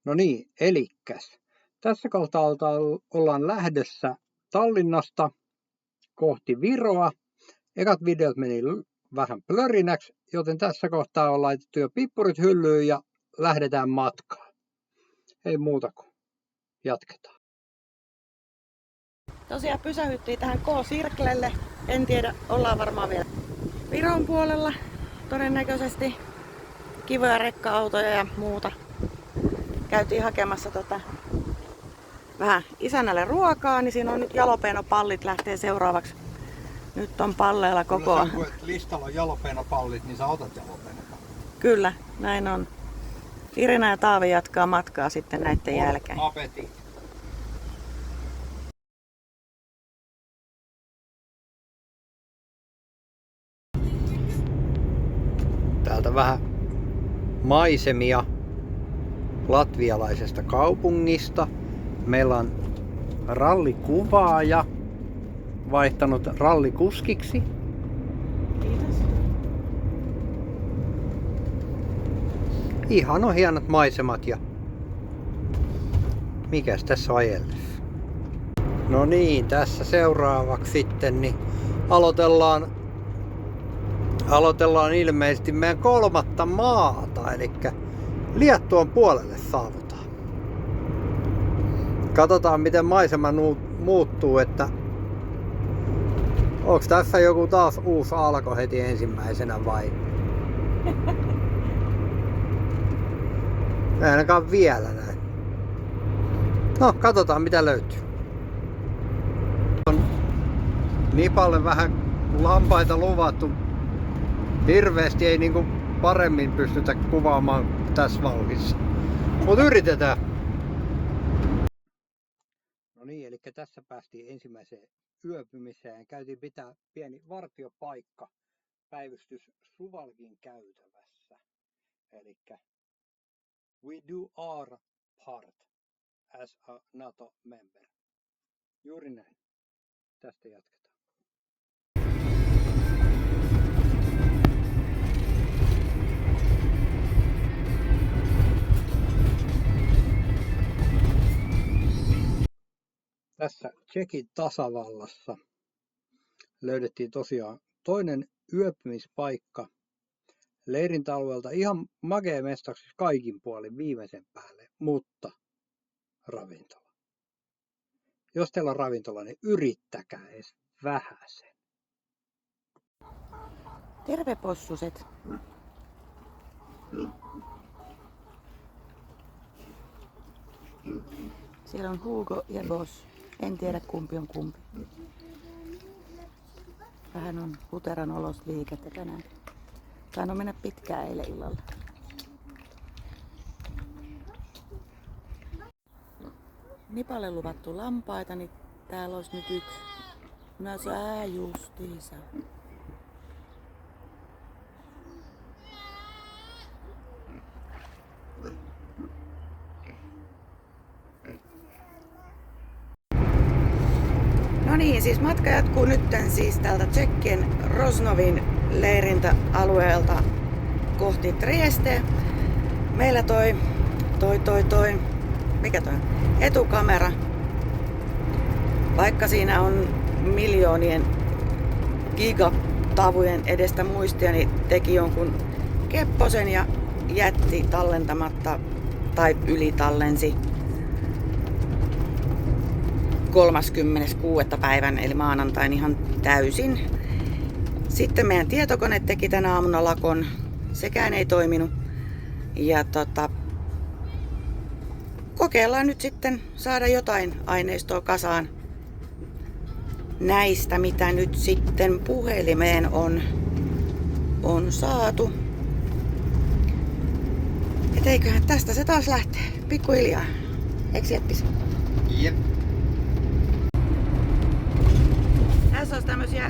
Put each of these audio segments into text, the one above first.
No niin, elikkäs. Tässä kohtaa ollaan lähdössä Tallinnasta kohti Viroa. Ekat videot meni vähän plörinäksi, joten tässä kohtaa on laitettu jo pippurit hyllyyn ja lähdetään matkaan. Ei muuta kuin jatketaan. Tosiaan pysähyttiin tähän K-Sirklelle. En tiedä, ollaan varmaan vielä Viron puolella todennäköisesti. Kivoja rekka-autoja ja muuta. Käytiin hakemassa vähän isännälle ruokaa, niin siinä on nyt jalapeenopallit lähtee seuraavaksi. Nyt on palleilla koko. Kun listalla on jalapeenopallit, niin sä otat jalapeenopallit. Kyllä, näin on. Irina ja Taavi jatkaa matkaa sitten näiden jälkeen. Apetit. Täältä vähän maisemia latvialaisesta kaupungista. Meillä on rallikuvaaja vaihtanut rallikuskiksi. Kiitos. Ihan on hienot maisemat ja mikäs tässä on ajellessa? No niin, tässä seuraavaksi sitten niin aloitellaan ilmeisesti meidän kolmatta maata, eli Liettuan puolelle saavutaan. Katsotaan miten maisema muuttuu, että onko tässä joku taas uusi alko heti ensimmäisenä vai? Ei ainakaan vielä näin. No, katsotaan mitä löytyy. On Nipalle vähän lampaita luvattu. Hirveästi ei niinku paremmin pystytä kuvaamaan tässä vauhdissa. Mutta yritetään. No niin, eli tässä päästiin ensimmäiseen yöpymiseen. Käytiin pitää pieni vartiopaikka päivystys Suvalkin käytävässä. Eli we do our part as a NATO member. Juuri näin. Tästä jatketaan. Tässä Tšekin tasavallassa löydettiin tosiaan toinen yöpymispaikka leirintäalueelta. Ihan makea mestaksi kaikin puolin viimeisen päälle, mutta ravintola. Jos teillä on ravintola, niin yrittäkää edes vähäsen. Terve possuset. Siellä on Hugo ja Boss. En tiedä kumpi on kumpi. Vähän on huteran olosta liikettä tänään. Sain mennä pitkään eilen illalla. Nipalle luvattu lampaita, niin täällä olisi nyt yksi. No sä justiinsa. No niin, siis matka jatkuu nytten siis täältä Tšekkien Roznovin leirintäalueelta kohti Trieste. Meillä mikä toi? Etukamera. Vaikka siinä on miljoonien gigatavujen edestä muistia, niin teki jonkun kepposen ja jätti tallentamatta tai ylitallensi 36. päivän eli maanantain ihan täysin. Sitten meidän tietokone teki tänä aamuna lakon. Sekään ei toiminut. Ja kokeillaan nyt sitten saada jotain aineistoa kasaan näistä, mitä nyt sitten puhelimeen on saatu. Et eiköhän tästä se taas lähtee. Pikkuhiljaa. Eiks Jeppis? Jep. Tässä olisi tämmösiä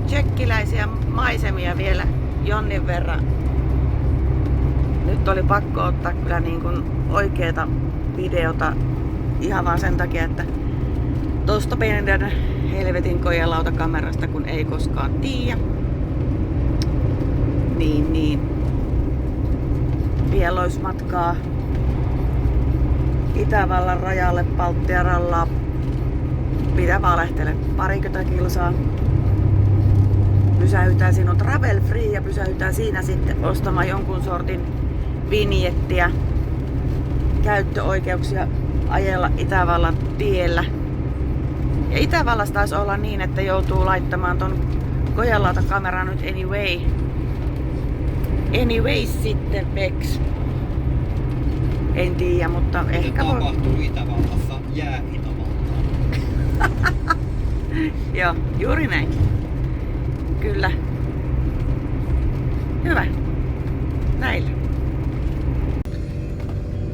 tšekkiläisiä maisemia vielä jonnin verran. Nyt oli pakko ottaa kyllä niin kuin oikeeta videota ihan vaan sen takia, että tosta pienen helvetin kojelautakamerasta kun ei koskaan tiedä. Niin vielä olisi matkaa Itävallan rajalle Baltia rallaa. Mitä valehtele, 20 kilsaa. Pysähytään, siinä on travel free ja pysähytään siinä sitten ostamaan jonkun sortin vinjettiä, käyttöoikeuksia ajella Itävallan tiellä. Ja Itävallassa taisi olla niin, että joutuu laittamaan ton Kojalauta-kameran nyt anyway sitten veks. En tiedä, mutta ehkä voi. Tapahtuu Itävallassa jää-Itävaltaa. Joo, juuri näin. Kyllä. Hyvä. Näillä.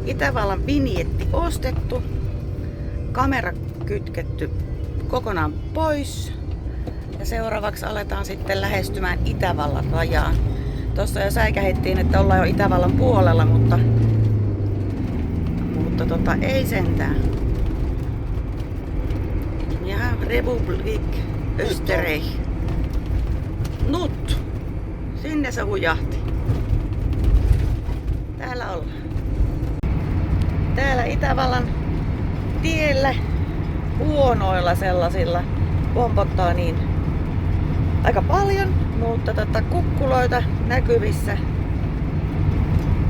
Itävallan vinjetti ostettu. Kamera kytketty kokonaan pois. Ja seuraavaksi aletaan sitten lähestymään Itävallan rajaan. Tuossa jo säikähettiin, että ollaan jo Itävallan puolella, mutta ei sentään. Ja Republik Österreich. Nut! Sinne se hujahti. Täällä ollaan. Täällä Itävallan tiellä huonoilla sellaisilla pompottaa niin aika paljon, mutta kukkuloita näkyvissä.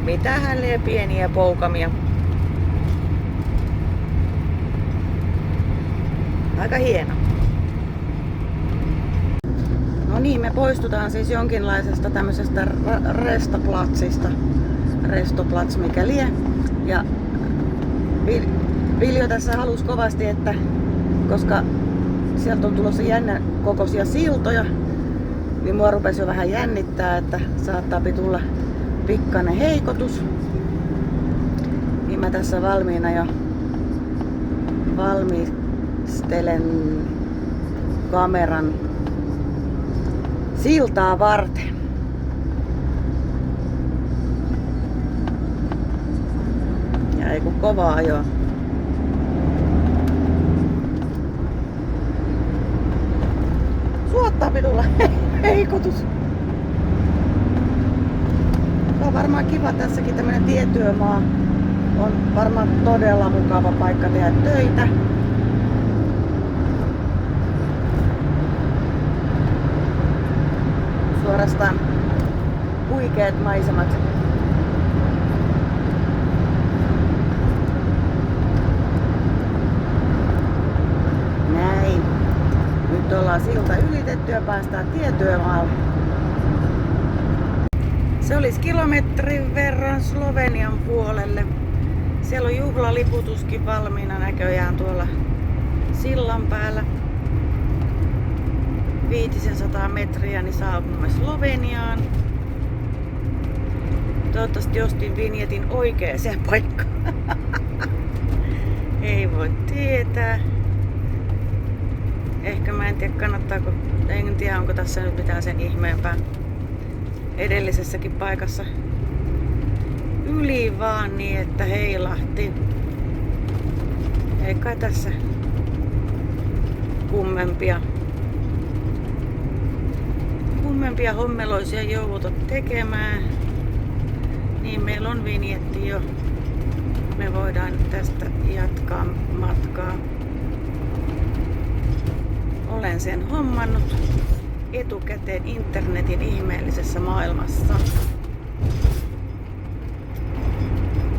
Mitähän lie pieniä poukamia. Aika hieno. No niin, me poistutaan siis jonkinlaisesta tämmöisestä restoplatsista. Restoplats mikä lie. Ja Viljo tässä halusi kovasti, että koska sieltä on tulossa jännän kokoisia siltoja, niin mua rupesi jo vähän jännittää, että saattaa tulla pikkainen heikotus. Niin mä tässä valmiina jo valmistelen kameran siltaa varten. Ja ei kun kovaa ajoa. Suottaa tulla heikotus. On varmaan kiva tässäkin tämmönen tietyömaa. On varmaan todella mukava paikka tehdä töitä. Suorastaan huikeat maisemat. Näin. Nyt ollaan silta ylitetty ja päästään tietyömaalle. Se olisi kilometrin verran Slovenian puolelle. Siellä on juhlaliputuskin valmiina näköjään tuolla sillan päällä. 500 metriä, niin saavumme Sloveniaan. Toivottavasti ostin vinjetin oikeaan paikkaan. Ei voi tietää. Ehkä mä en tiedä kannattaako, en tiedä onko tässä nyt mitään sen ihmeempää. Edellisessäkin paikassa yli vaan niin, että heilahti. Ei kai tässä kummempia hommeloisia jouduta tekemään. Niin meillä on vinjetti jo. Me voidaan tästä jatkaa matkaa. Olen sen hommannut etukäteen internetin ihmeellisessä maailmassa.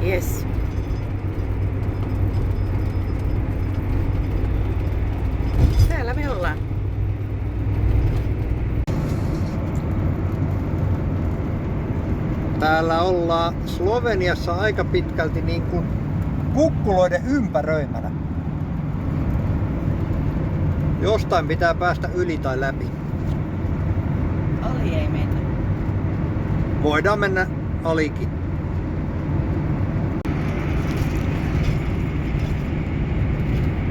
Yes. Täällä me ollaan. Täällä ollaan Sloveniassa aika pitkälti niin kuin kukkuloiden ympäröimänä. Jostain pitää päästä yli tai läpi. Ali ei mennä. Voidaan mennä alikin.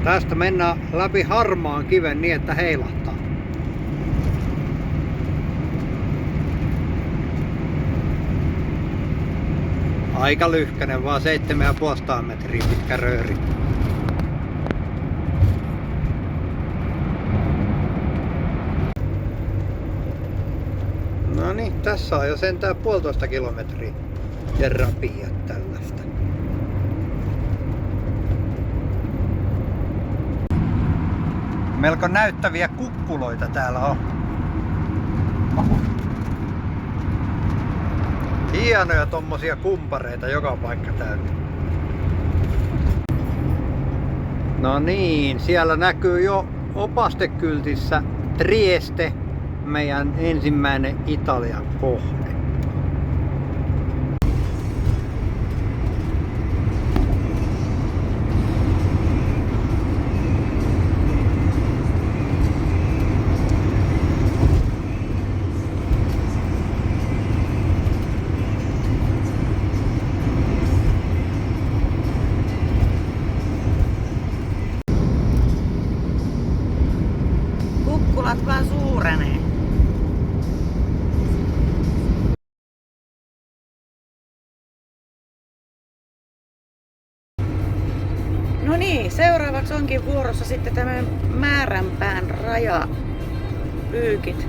Tästä mennään läpi harmaan kiven niin, että heilahtaa. Aika lyhkänen, vaan 7,5 metriä pitkä rööri. No niin, tässä on jo sentään 1,5 kilometriä ja rapia tällaista. Melko näyttäviä kukkuloita täällä on. Hienoja tommosia kumpareita joka paikka täynnä. No niin, siellä näkyy jo opastekyltissä Trieste, meidän ensimmäinen Italian kohde. Kukkulat vaan suurenee. No niin, seuraavaksi onkin vuorossa sitten tämä määränpään rajapyykit.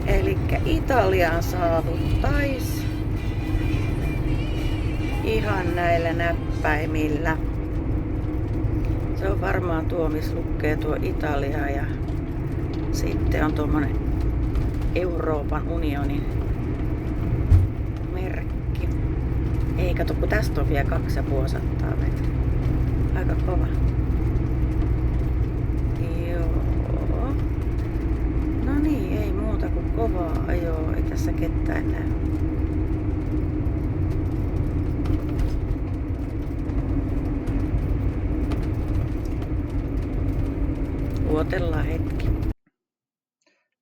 Elikkä Italiaan saavuttais ihan näillä näppäimillä. Se on varmaan tuo, missä lukee tuo Italia ja sitten on tuommoinen Euroopan unionin merkki. Ei kato, kun tästä on vielä 250 metriä. Aika kova. Joo. No niin, ei muuta kuin kovaa ajoa. Ei tässä ketään näy. Odotellaan hetki.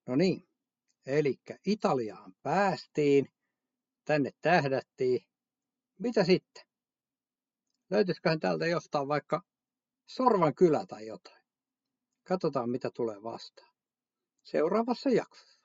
No niin, elikkä Italiaan päästiin, tänne tähdättiin. Mitä sitten? Löytyisiköhän täältä jostain vaikka Sorvan kylä tai jotain? Katsotaan mitä tulee vastaan seuraavassa jaksossa.